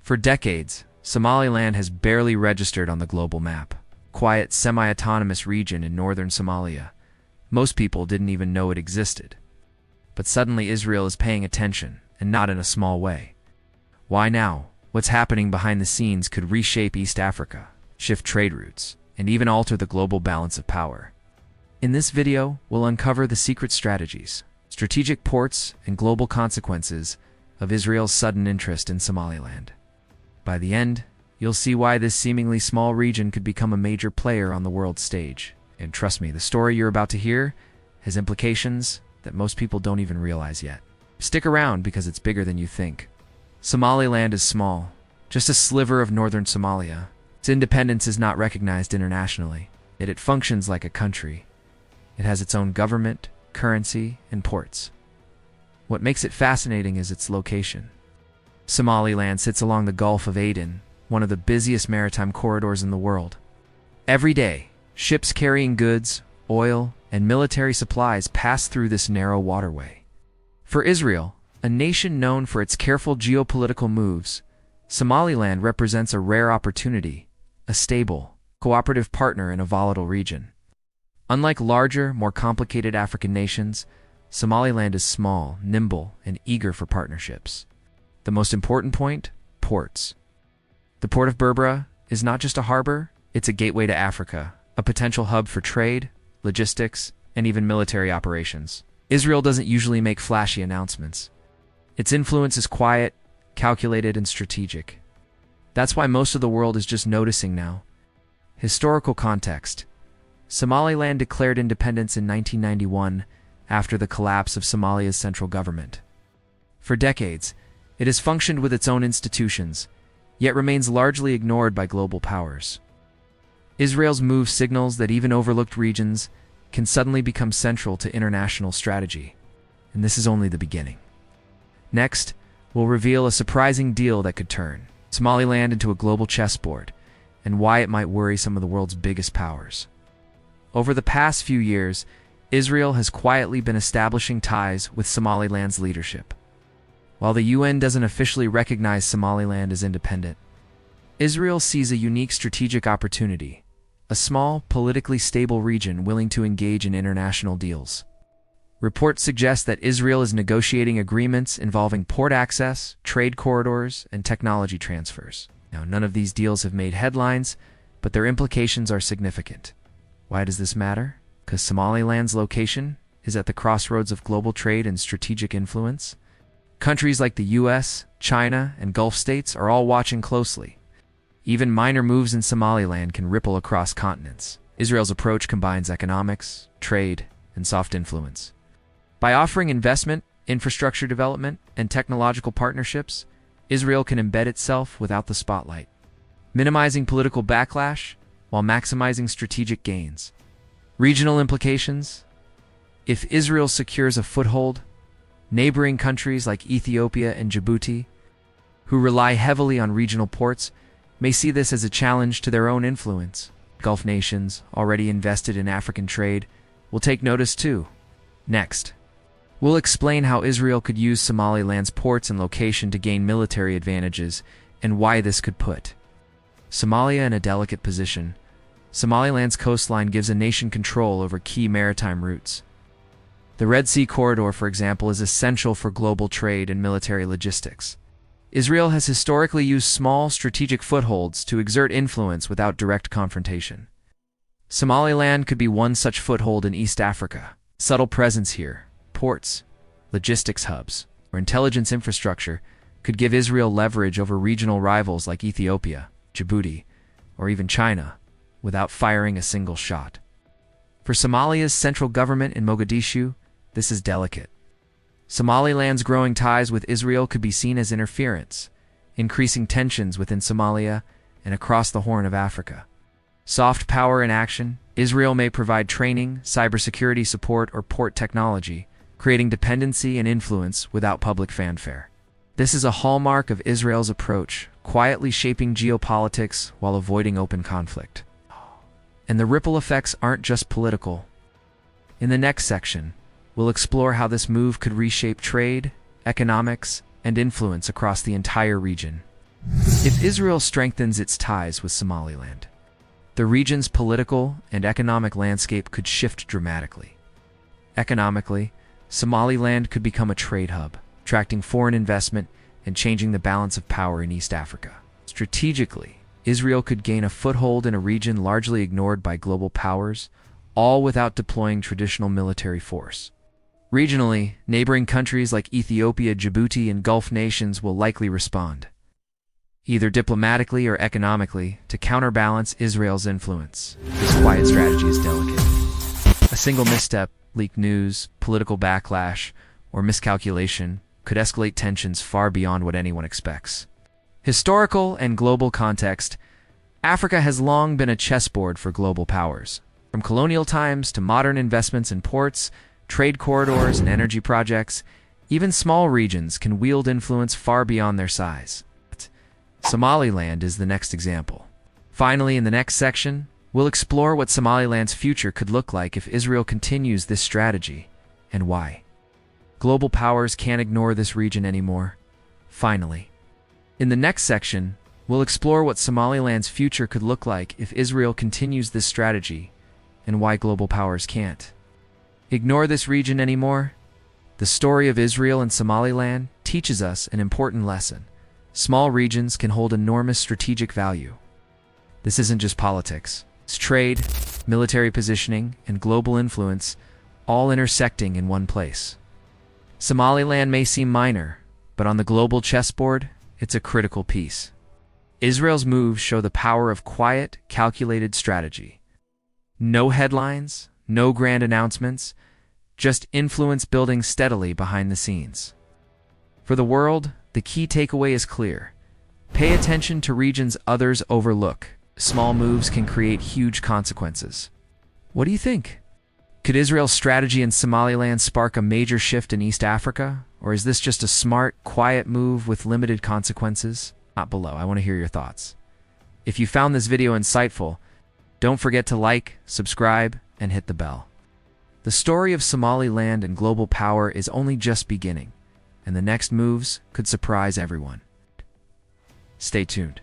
For decades, Somaliland has barely registered on the global map. Quiet, semi-autonomous region in northern Somalia. Most people didn't even know it existed. But suddenly Israel is paying attention, and not in a small way. Why now? What's happening behind the scenes could reshape East Africa, shift trade routes, and even alter the global balance of power. In this video, we'll uncover the secret strategies, strategic ports, and global consequences of Israel's sudden interest in Somaliland. By the end, you'll see why this seemingly small region could become a major player on the world stage. And trust me, the story you're about to hear has implications that most people don't even realize yet. Stick around because it's bigger than you think. Somaliland is small, just a sliver of northern Somalia. Its independence is not recognized internationally, yet it functions like a country. It has its own government, currency, and ports. What makes it fascinating is its location. Somaliland sits along the Gulf of Aden, one of the busiest maritime corridors in the world. Every day, ships carrying goods, oil, and military supplies pass through this narrow waterway. For Israel, a nation known for its careful geopolitical moves, Somaliland represents a rare opportunity, a stable, cooperative partner in a volatile region. Unlike larger, more complicated African nations, Somaliland is small, nimble, and eager for partnerships. The most important point? Ports. The port of Berbera is not just a harbor, it's a gateway to Africa, a potential hub for trade, logistics, and even military operations. Israel doesn't usually make flashy announcements. Its influence is quiet, calculated, and strategic. That's why most of the world is just noticing now. Historical context. Somaliland declared independence in 1991 after the collapse of Somalia's central government. For decades, it has functioned with its own institutions, yet remains largely ignored by global powers. Israel's move signals that even overlooked regions can suddenly become central to international strategy. And this is only the beginning. Next, we'll reveal a surprising deal that could turn Somaliland into a global chessboard, and why it might worry some of the world's biggest powers. Over the past few years, Israel has quietly been establishing ties with Somaliland's leadership. While the UN doesn't officially recognize Somaliland as independent, Israel sees a unique strategic opportunity, a small, politically stable region willing to engage in international deals. Reports suggest that Israel is negotiating agreements involving port access, trade corridors, and technology transfers. Now, none of these deals have made headlines, but their implications are significant. Why does this matter? Because Somaliland's location is at the crossroads of global trade and strategic influence. Countries like the US, China, and Gulf states are all watching closely. Even minor moves in Somaliland can ripple across continents. Israel's approach combines economics, trade, and soft influence. By offering investment, infrastructure development, and technological partnerships, Israel can embed itself without the spotlight, minimizing political backlash while maximizing strategic gains. Regional implications: if Israel secures a foothold, neighboring countries like Ethiopia and Djibouti, who rely heavily on regional ports, may see this as a challenge to their own influence. Gulf nations, already invested in African trade, will take notice too. Next, we'll explain how Israel could use Somaliland's ports and location to gain military advantages and why this could put Somalia in a delicate position. Somaliland's coastline gives a nation control over key maritime routes. The Red Sea corridor, for example, is essential for global trade and military logistics. Israel has historically used small, strategic footholds to exert influence without direct confrontation. Somaliland could be one such foothold in East Africa. Subtle presence here, ports, logistics hubs, or intelligence infrastructure could give Israel leverage over regional rivals like Ethiopia, Djibouti, or even China, without firing a single shot. For Somalia's central government in Mogadishu, this is delicate. Somaliland's growing ties with Israel could be seen as interference, increasing tensions within Somalia and across the Horn of Africa. Soft power in action: Israel may provide training, cybersecurity support, or port technology, creating dependency and influence without public fanfare. This is a hallmark of Israel's approach, quietly shaping geopolitics while avoiding open conflict. And the ripple effects aren't just political. In the next section, we'll explore how this move could reshape trade, economics, and influence across the entire region. If Israel strengthens its ties with Somaliland, the region's political and economic landscape could shift dramatically. Economically, Somaliland could become a trade hub, attracting foreign investment and changing the balance of power in East Africa. Strategically, Israel could gain a foothold in a region largely ignored by global powers, all without deploying traditional military force. Regionally, neighboring countries like Ethiopia, Djibouti, and Gulf nations will likely respond, either diplomatically or economically, to counterbalance Israel's influence. This quiet strategy is delicate. A single misstep, leaked news, political backlash, or miscalculation could escalate tensions far beyond what anyone expects. Historical and global context: Africa has long been a chessboard for global powers. From colonial times to modern investments in ports, trade corridors, and energy projects, even small regions can wield influence far beyond their size. Somaliland is the next example. Finally, in the next section, we'll explore what Somaliland's future could look like if Israel continues this strategy, and why. Global powers can't ignore this region anymore. Finally, in the next section, we'll explore what Somaliland's future could look like if Israel continues this strategy, and why global powers can't ignore this region anymore. The story of Israel and Somaliland teaches us an important lesson. Small regions can hold enormous strategic value. This isn't just politics. It's trade, military positioning, and global influence, all intersecting in one place. Somaliland may seem minor, but on the global chessboard, it's a critical piece. Israel's moves show the power of quiet, calculated strategy. No headlines, no grand announcements, just influence building steadily behind the scenes. For the world, the key takeaway is clear. Pay attention to regions others overlook. Small moves can create huge consequences. What do you think? Could Israel's strategy in Somaliland spark a major shift in East Africa? Or is this just a smart, quiet move with limited consequences? Not below. I want to hear your thoughts. If you found this video insightful, don't forget to like, subscribe, and hit the bell. The story of Somaliland and global power is only just beginning, and the next moves could surprise everyone. Stay tuned.